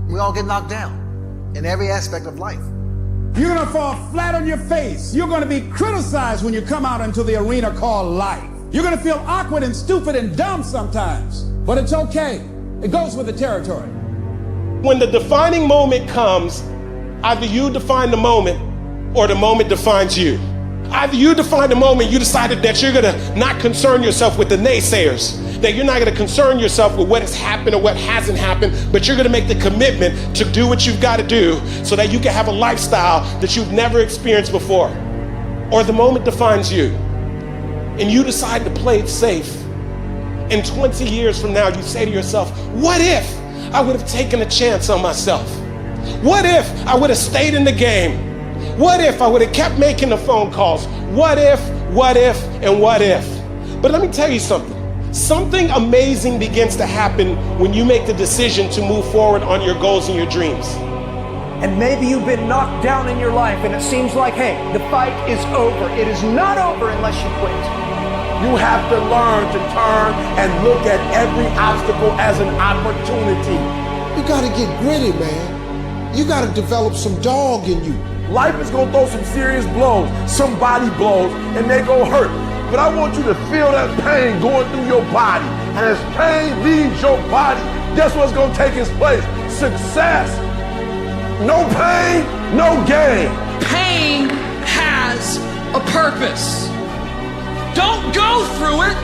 We all get knocked down in every aspect of life. You're going to fall flat on your face. You're going to be criticized when you come out into the arena called life. You're going to feel awkward and stupid and dumb sometimes, but it's okay. It goes with the territory. When the defining moment comes, either you define the moment or the moment defines you. Either you define the moment, you decided that you're going to not concern yourself with the naysayers, that you're not going to concern yourself with what has happened or what hasn't happened, but you're going to make the commitment to do what you've got to do so that you can have a lifestyle that you've never experienced before. Or the moment defines you, and you decide to play it safe. And 20 years from now, you say to yourself, what if I would have taken a chance on myself? What if I would have stayed in the game? What if I would have kept making the phone calls? What if, and what if? But let me tell you something. Something amazing begins to happen when you make the decision to move forward on your goals and your dreams. And maybe you've been knocked down in your life and it seems like, hey, the fight is over. It is not over unless you quit. You have to learn to turn and look at every obstacle as an opportunity. You gotta get gritty, man. You gotta develop some dog in you. Life is gonna throw some serious blows, some body blows, and they gonna hurt. But I want you to feel that pain going through your body. And as pain leaves your body, guess what's gonna take its place? Success. No pain, no gain. Pain has a purpose. Don't go through it,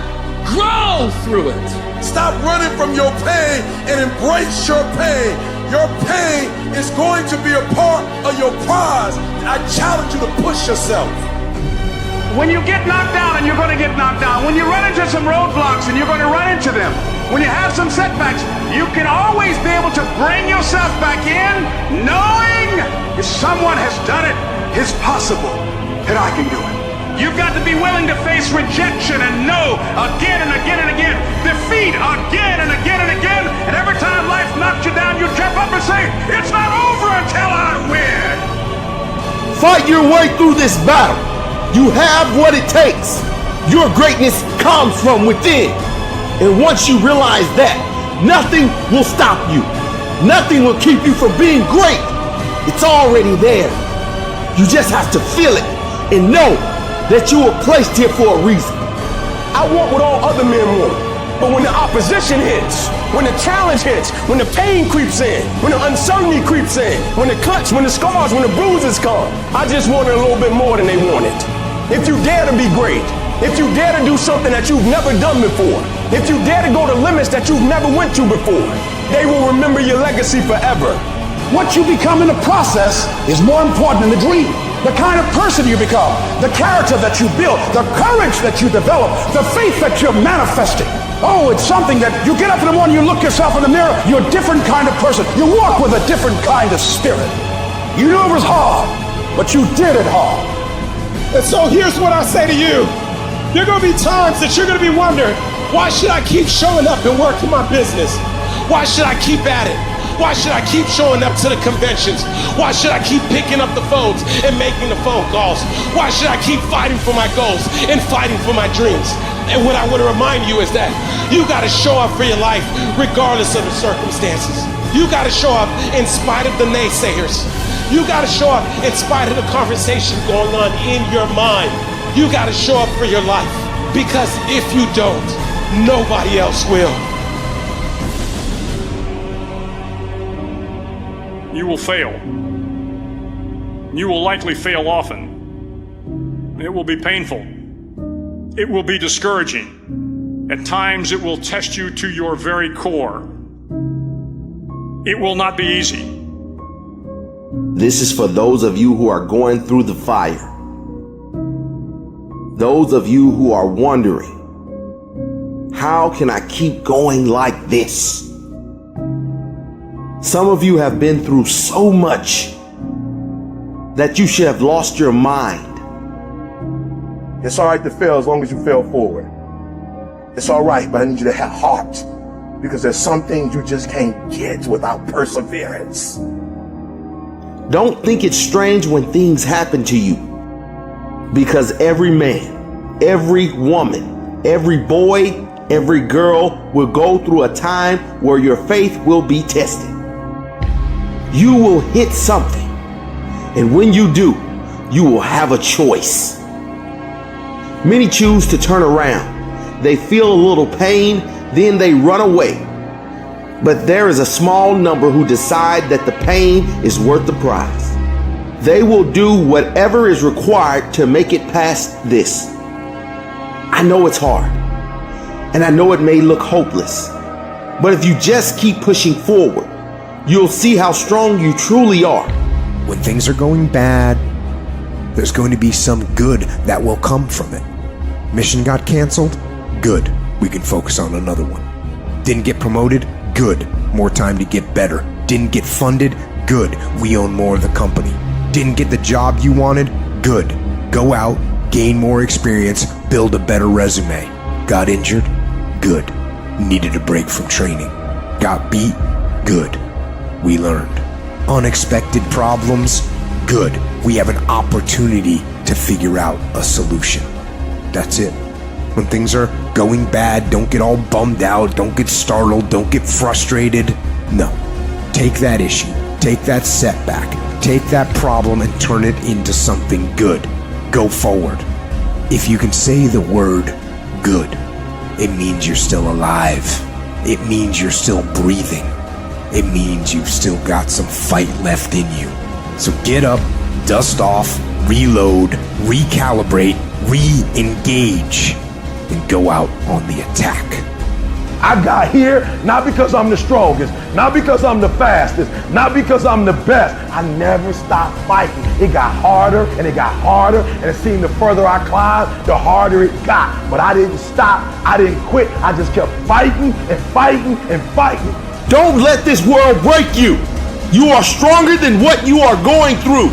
grow through it. Stop running from your pain and embrace your pain. Your pain is going to be a part of your prize. I challenge you to push yourself. When you get knocked down, and you're going to get knocked down, when you run into some roadblocks, and you're going to run into them, when you have some setbacks, you can always be able to bring yourself back in, knowing if someone has done it, it's possible that I can do it. You've got to be willing to face rejection and no again and again and again, defeat again and again and again, and every time life knocks you down, you jump up and say, it's not over until I win. Fight your way through this battle. You have what it takes. Your greatness comes from within. And once you realize that, nothing will stop you. Nothing will keep you from being great. It's already there. You just have to feel it and know that you were placed here for a reason. I want what all other men want. But when the opposition hits, when the challenge hits, when the pain creeps in, when the uncertainty creeps in, when the cuts, when the scars, when the bruises come, I just wanted a little bit more than they wanted. If you dare to be great, if you dare to do something that you've never done before, if you dare to go to limits that you've never went to before, they will remember your legacy forever. What you become in the process is more important than the dream. The kind of person you become, the character that you build, the courage that you develop, the faith that you're manifesting. Oh, it's something that you get up in the morning, you look yourself in the mirror, you're a different kind of person. You walk with a different kind of spirit. You knew it was hard, but you did it hard. And so here's what I say to you. There are going to be times that you're going to be wondering, why should I keep showing up and working my business? Why should I keep at it? Why should I keep showing up to the conventions? Why should I keep picking up the phones and making the phone calls? Why should I keep fighting for my goals and fighting for my dreams? And what I want to remind you is that you got to show up for your life regardless of the circumstances. You got to show up in spite of the naysayers. You got to show up in spite of the conversation going on in your mind. You got to show up for your life, because if you don't, nobody else will. You will fail. You will likely fail often. It will be painful. It will be discouraging. At times it will test you to your very core. It will not be easy. This is for those of you who are going through the fire. Those of you who are wondering, how can I keep going like this? Some of you have been through so much that you should have lost your mind. It's all right to fail as long as you fail forward. It's all right, but I need you to have heart, because there's some things you just can't get without perseverance. Don't think it's strange when things happen to you, because every man, every woman, every boy, every girl will go through a time where your faith will be tested. you will hit something. And when you do, you will have a choice. Many choose to turn around. They feel a little pain, then they run away. But there is a small number who decide that the pain is worth the prize. They will do whatever is required to make it past this. I know it's hard, and I know it may look hopeless, but if you just keep pushing forward, you'll see how strong you truly are. When things are going bad, there's going to be some good that will come from it. Mission got canceled? Good. We can focus on another one. Didn't get promoted? Good. More time to get better. Didn't get funded? Good. We own more of the company. Didn't get the job you wanted? Good. Go out, gain more experience, build a better resume. Got injured? Good. Needed a break from training. Got beat? Good. We learned. Unexpected problems? Good. We have an opportunity to figure out a solution. That's it. When things are going bad, don't get all bummed out, don't get startled, don't get frustrated. No. Take that issue, take that setback, take that problem and turn it into something good. Go forward. If you can say the word good, it means you're still alive. It means you're still breathing. It means you've still got some fight left in you. So get up, dust off, reload, recalibrate, re-engage, and go out on the attack. I got here not because I'm the strongest, not because I'm the fastest, not because I'm the best. I never stopped fighting. It got harder and it got harder, and it seemed the further I climbed, the harder it got. But I didn't stop. I didn't quit. I just kept fighting and fighting and fighting. Don't let this world break you. You are stronger than what you are going through.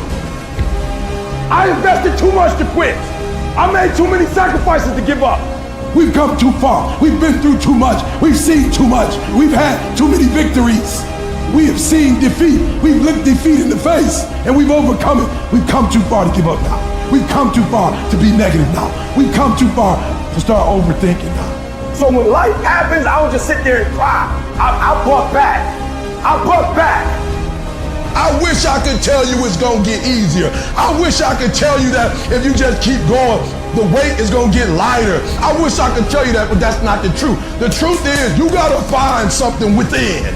I invested too much to quit. I made too many sacrifices to give up. We've come too far. We've been through too much. We've seen too much. We've had too many victories. We have seen defeat. We've looked defeat in the face and we've overcome it. We've come too far to give up now. We've come too far to be negative now. We've come too far to start overthinking now. So when life happens, I don't just sit there and cry. I buck back. I buck back. I wish I could tell you it's gonna get easier. I wish I could tell you that if you just keep going, the weight is gonna get lighter. I wish I could tell you that, but that's not the truth. The truth is you gotta find something within.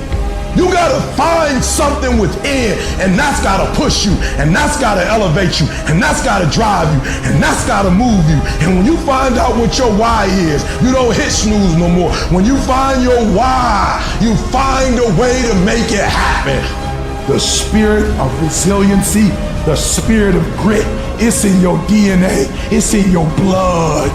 You gotta find something within, and that's gotta push you, and that's gotta elevate you, and that's gotta drive you, and that's gotta move you. And when you find out what your why is, you don't hit snooze no more. When you find your why, you find a way to make it happen. The spirit of resiliency, the spirit of grit, it's in your DNA, it's in your blood.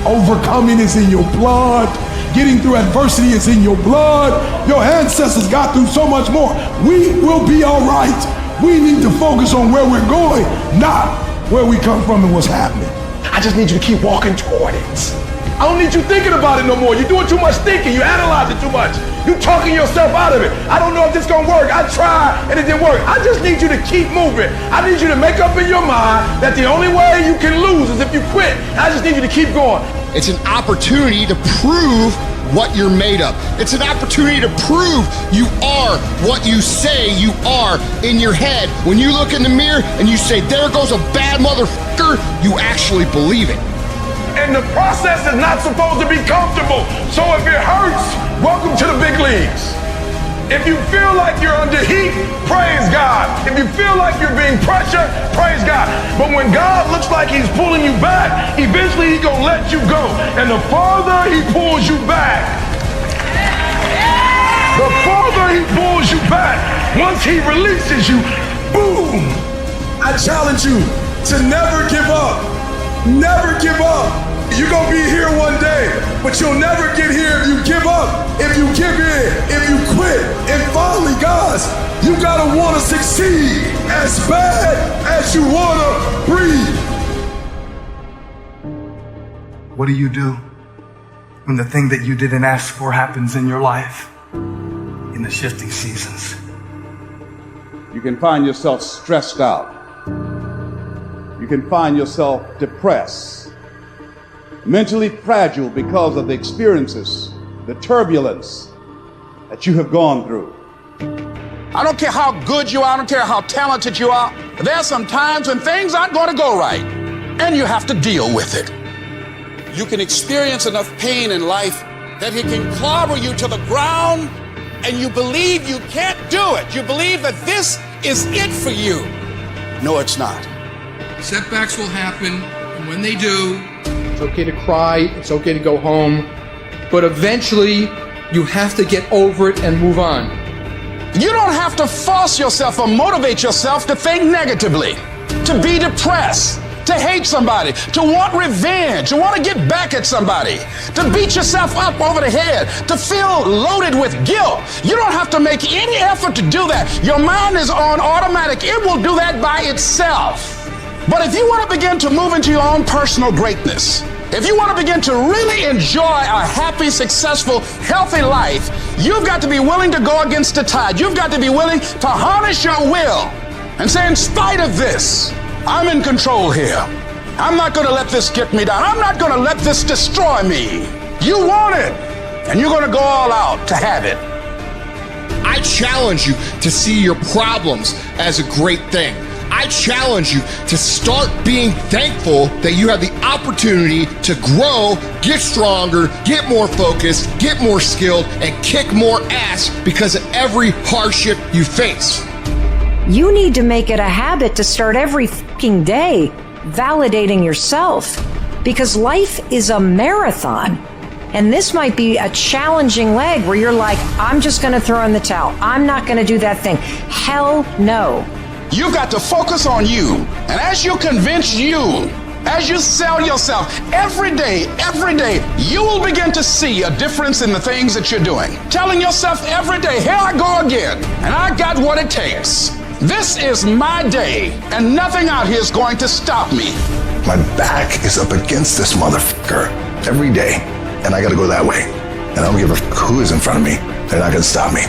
Overcoming is in your blood. Getting through adversity is in your blood. Your ancestors got through so much more. We will be all right. We need to focus on where we're going, not where we come from and what's happening. I just need you to keep walking toward it. I don't need you thinking about it no more. You're doing too much thinking. You analyze it too much. You're talking yourself out of it. I don't know if this is gonna work. I tried and it didn't work. I just need you to keep moving. I need you to make up in your mind that the only way you can lose is if you quit. I just need you to keep going. It's an opportunity to prove what you're made of. It's an opportunity to prove you are what you say you are in your head. When you look in the mirror and you say, there goes a bad motherfucker, you actually believe it. And the process is not supposed to be comfortable. So if it hurts, welcome to the big leagues. If you feel like you're under heat, praise God. If you feel like you're being pressured, praise God. But when God looks like he's pulling you back, eventually he's gonna let you go. And the farther he pulls you back, the farther he pulls you back, once he releases you, boom. I challenge you to never give up. Never give up. You're gonna be here one day, but you'll never get here if you give up, if you give in, if you quit. And finally, guys, you gotta wanna succeed as bad as you wanna breathe. What do you do when the thing that you didn't ask for happens in your life in the shifting seasons? You can find yourself stressed out. You can find yourself depressed, mentally fragile because of the experiences, the turbulence that you have gone through. I don't care how good you are. I don't care how talented you are. There are some times when things aren't going to go right, and you have to deal with it. You can experience enough pain in life that it can clobber you to the ground, and you believe you can't do it. You believe that this is it for you. No, it's not. Setbacks will happen, and when they do, it's okay to cry, it's okay to go home, but eventually you have to get over it and move on. You don't have to force yourself or motivate yourself to think negatively, to be depressed, to hate somebody, to want revenge, to want to get back at somebody, to beat yourself up over the head, to feel loaded with guilt. You don't have to make any effort to do that. Your mind is on automatic. It will do that by itself. But if you want to begin to move into your own personal greatness, if you want to begin to really enjoy a happy, successful, healthy life, you've got to be willing to go against the tide. You've got to be willing to harness your will and say, in spite of this, I'm in control here. I'm not going to let this get me down. I'm not going to let this destroy me. You want it, and you're going to go all out to have it. I challenge you to see your problems as a great thing. I challenge you to start being thankful that you have the opportunity to grow, get stronger, get more focused, get more skilled, and kick more ass because of every hardship you face. You need to make it a habit to start every fucking day validating yourself, because life is a marathon. And this might be a challenging leg where you're like, I'm just going to throw in the towel. I'm not going to do that thing. Hell no. You've got to focus on you. And as you convince you, as you sell yourself every day, you will begin to see a difference in the things that you're doing. Telling yourself every day, here I go again, and I got what it takes. This is my day, and nothing out here is going to stop me. My back is up against this motherfucker every day, and I gotta go that way. And I don't give a who is in front of me. They're not gonna stop me.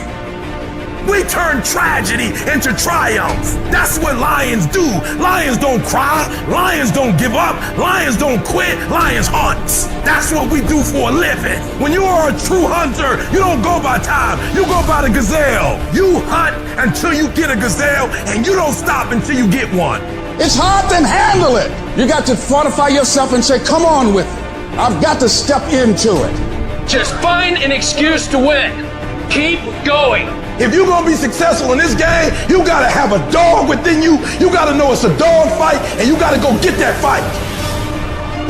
We turn tragedy into triumph. That's what lions do. Lions don't cry. Lions don't give up. Lions don't quit. Lions hunt. That's what we do for a living. When you are a true hunter, you don't go by time. You go by the gazelle. You hunt until you get a gazelle, and you don't stop until you get one. It's hard to handle it. You got to fortify yourself and say, come on with it. I've got to step into it. Just find an excuse to win. Keep going. If you're gonna be successful in this game, you gotta have a dog within you. You gotta know it's a dog fight, and you gotta go get that fight.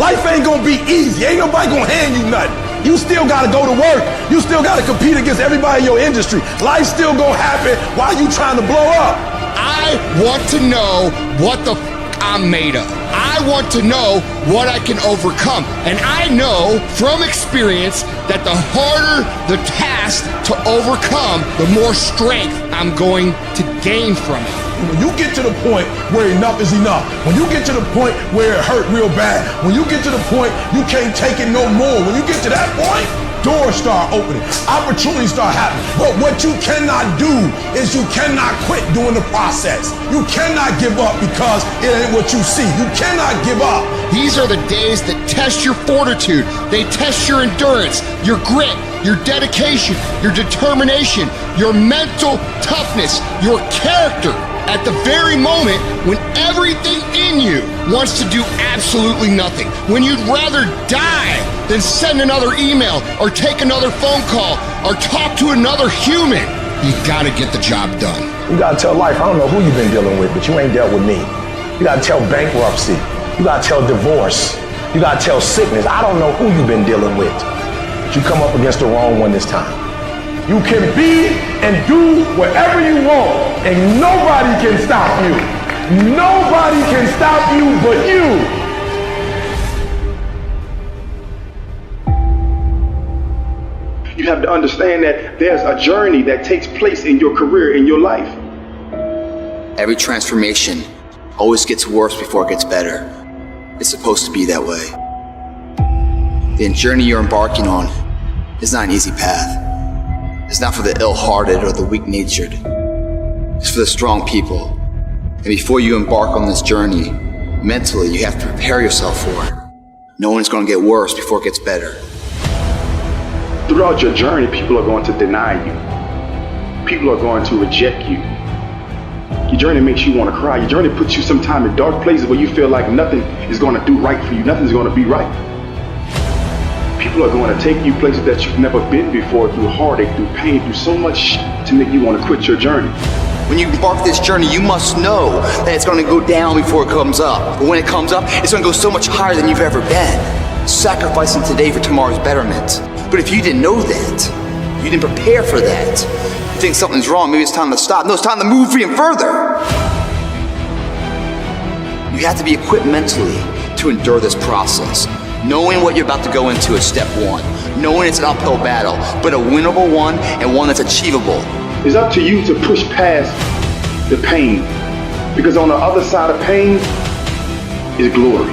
Life ain't gonna be easy. Ain't nobody gonna hand you nothing. You still gotta go to work. You still gotta compete against everybody in your industry. Life's still gonna happen while you trying to blow up. I want to know what the I'm made of. I want to know what I can overcome. And I know from experience that the harder the task to overcome, the more strength I'm going to gain from it. When you get to the point where enough is enough, when you get to the point where it hurt real bad, when you get to the point you can't take it no more, when you get to that point, doors start opening, opportunities start happening. But what you cannot do is you cannot quit during the process. You cannot give up because it ain't what you see. You cannot give up. These are the days that test your fortitude. They test your endurance, your grit, your dedication, your determination, your mental toughness, your character. At the very moment when everything in you wants to do absolutely nothing, when you'd rather die than send another email or take another phone call or talk to another human, you gotta get the job done. You gotta tell life, I don't know who you've been dealing with, but you ain't dealt with me. You gotta tell bankruptcy. You gotta tell divorce. You gotta tell sickness. I don't know who you've been dealing with, but you come up against the wrong one this time. You can be and do whatever you want, and nobody can stop you. Nobody can stop you but you. You have to understand that there's a journey that takes place in your career, in your life. Every transformation always gets worse before it gets better. It's supposed to be that way. The journey you're embarking on is not an easy path. It's not for the ill-hearted or the weak-natured. It's for the strong people. And before you embark on this journey, mentally you have to prepare yourself for it. Knowing it's going to get worse before it gets better. Throughout your journey, people are going to deny you. People are going to reject you. Your journey makes you want to cry. Your journey puts you sometime in dark places where you feel like nothing is going to do right for you. Nothing's going to be right. People are going to take you places that you've never been before, through heartache, through pain, through so much to make you want to quit your journey. When you embark this journey, you must know that it's going to go down before it comes up. But when it comes up, it's going to go so much higher than you've ever been. Sacrificing today for tomorrow's betterment. But if you didn't know that, you didn't prepare for that, you think something's wrong, maybe it's time to stop. No, it's time to move even further. You have to be equipped mentally to endure this process. Knowing what you're about to go into is step one. Knowing it's an uphill battle, but a winnable one and one that's achievable. It's up to you to push past the pain. Because on the other side of pain is glory.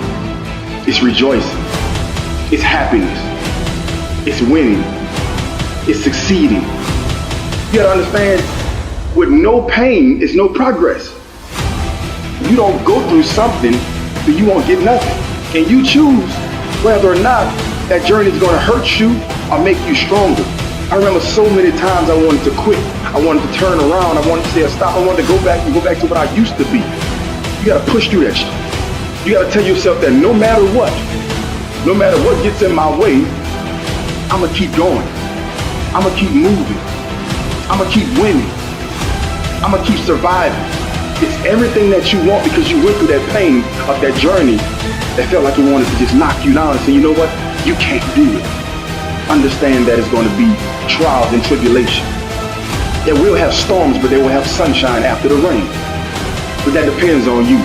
It's rejoicing. It's happiness. It's winning. It's succeeding. You gotta understand, with no pain is no progress. If you don't go through something, then you won't get nothing. And you choose whether or not that journey is gonna hurt you or make you stronger. I remember so many times I wanted to quit. I wanted to turn around. I wanted to say stop. I wanted to go back to what I used to be. You gotta push through that shit. You gotta tell yourself that no matter what gets in my way, I'ma keep going. I'ma keep moving. I'ma keep winning. I'ma keep surviving. It's everything that you want because you went through that pain of that journey that felt like it wanted to just knock you down and say, you know what? You can't do it. Understand that it's going to be trials and tribulation. It will have storms, but they will have sunshine after the rain. But that depends on you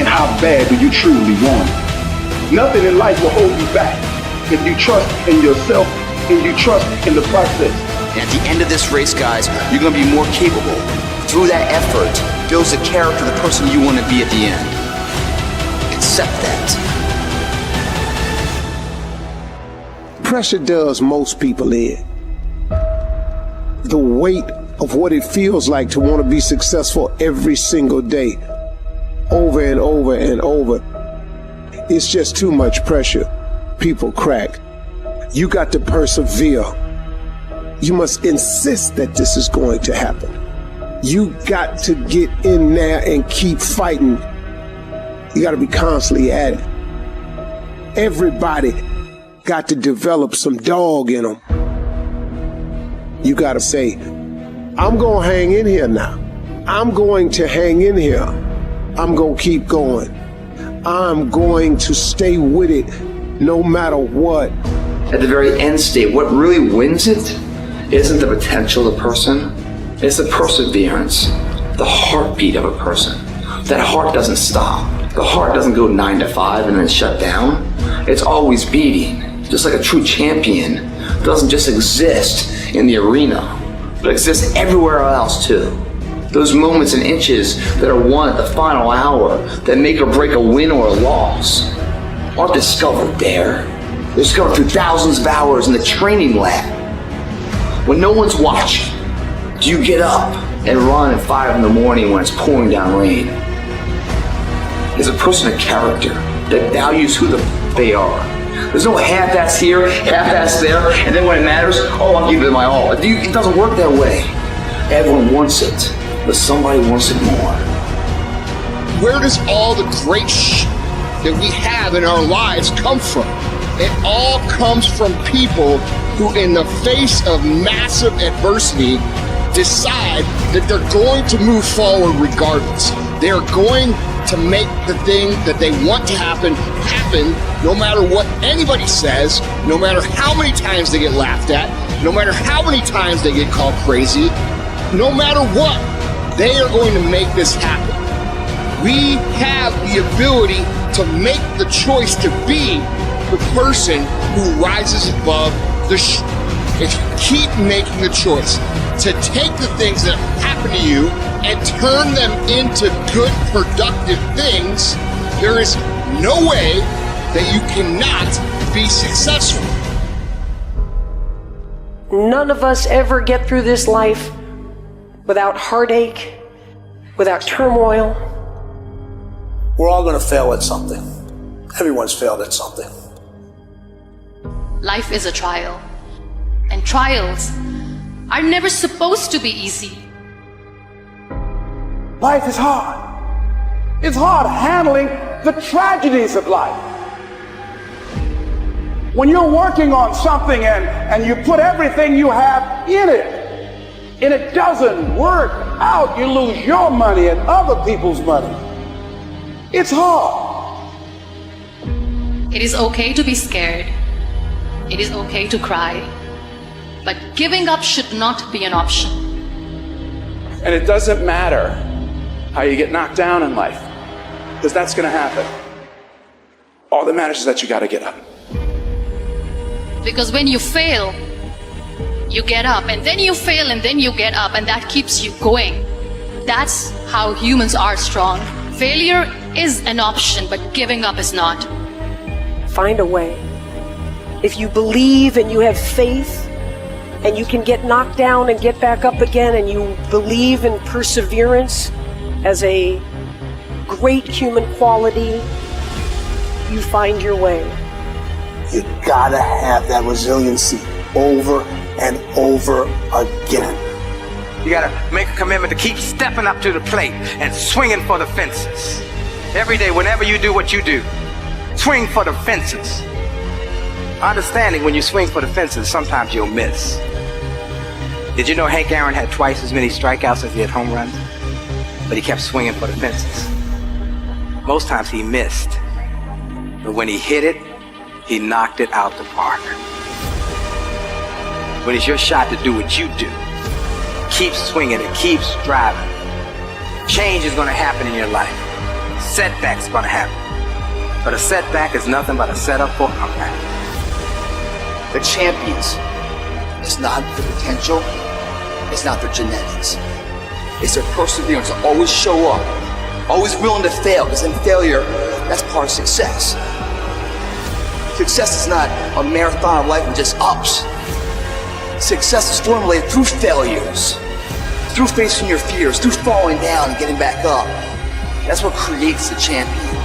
and how bad do you truly want it. Nothing in life will hold you back if you trust in yourself and you trust in the process. And at the end of this race, guys, you're going to be more capable. Through that effort, builds the character of the person you want to be at the end. Accept that. Pressure does most people in. The weight of what it feels like to want to be successful every single day, over and over and over. It's just too much pressure. People crack. You got to persevere. You must insist that this is going to happen. You got to get in there and keep fighting. You got to be constantly at it. Everybody got to develop some dog in them. You got to say, I'm going to hang in here now. I'm going to hang in here. I'm going to keep going. I'm going to stay with it no matter what. At the very end state, what really wins it isn't the potential of the person. It's the perseverance, the heartbeat of a person. That heart doesn't stop. The heart doesn't go 9 to 5 and then shut down. It's always beating. Just like a true champion doesn't just exist in the arena, but exists everywhere else too. Those moments and inches that are won at the final hour that make or break a win or a loss aren't discovered there. They're discovered through thousands of hours in the training lab. When no one's watching, do you get up and run at 5 in the morning when it's pouring down rain? Is a person a character that values who they are? There's no half-ass here, half-ass there, and then when it matters, oh, I'll give it my all. It doesn't work that way. Everyone wants it, but somebody wants it more. Where does all the great that we have in our lives come from? It all comes from people who, in the face of massive adversity, decide that they're going to move forward regardless. They're going to make the thing that they want to happen no matter what anybody says, no matter how many times they get laughed at, no matter how many times they get called crazy, no matter what, they are going to make this happen. We have the ability to make the choice to be the person who rises above the if you keep making the choice to take the things that happen to you and turn them into good, productive things, there is no way that you cannot be successful. None of us ever get through this life without heartache, without turmoil. We're all going to fail at something. Everyone's failed at something. Life is a trial, and trials are never supposed to be easy. Life is hard. It's hard handling the tragedies of life. When you're working on something and you put everything you have in it, and it doesn't work out, you lose your money and other people's money. It's hard. It is okay to be scared. It is okay to cry. But giving up should not be an option. And it doesn't matter how you get knocked down in life, because that's going to happen. All that matters is that you got to get up. Because when you fail, you get up, and then you fail, and then you get up, and that keeps you going. That's how humans are strong. Failure is an option, but giving up is not. Find a way. If you believe and you have faith, and you can get knocked down and get back up again, and you believe in perseverance as a great human quality, you find your way. You gotta have that resiliency over and over again. You gotta make a commitment to keep stepping up to the plate and swinging for the fences. Every day, whenever you do what you do, swing for the fences. Understanding when you swing for the fences, sometimes you'll miss. Did you know Hank Aaron had twice as many strikeouts as he had home runs? But he kept swinging for the fences. Most times he missed. But when he hit it, he knocked it out the park. When it's your shot to do what you do, keep swinging and keep striving. Change is going to happen in your life. Setbacks are going to happen. But a setback is nothing but a setup for a comeback. The champions, it's not the potential, it's not their genetics. It's their perseverance to always show up, always willing to fail, because in failure, that's part of success. Success is not a marathon of life with just ups. Success is formulated through failures, through facing your fears, through falling down and getting back up. That's what creates the champion.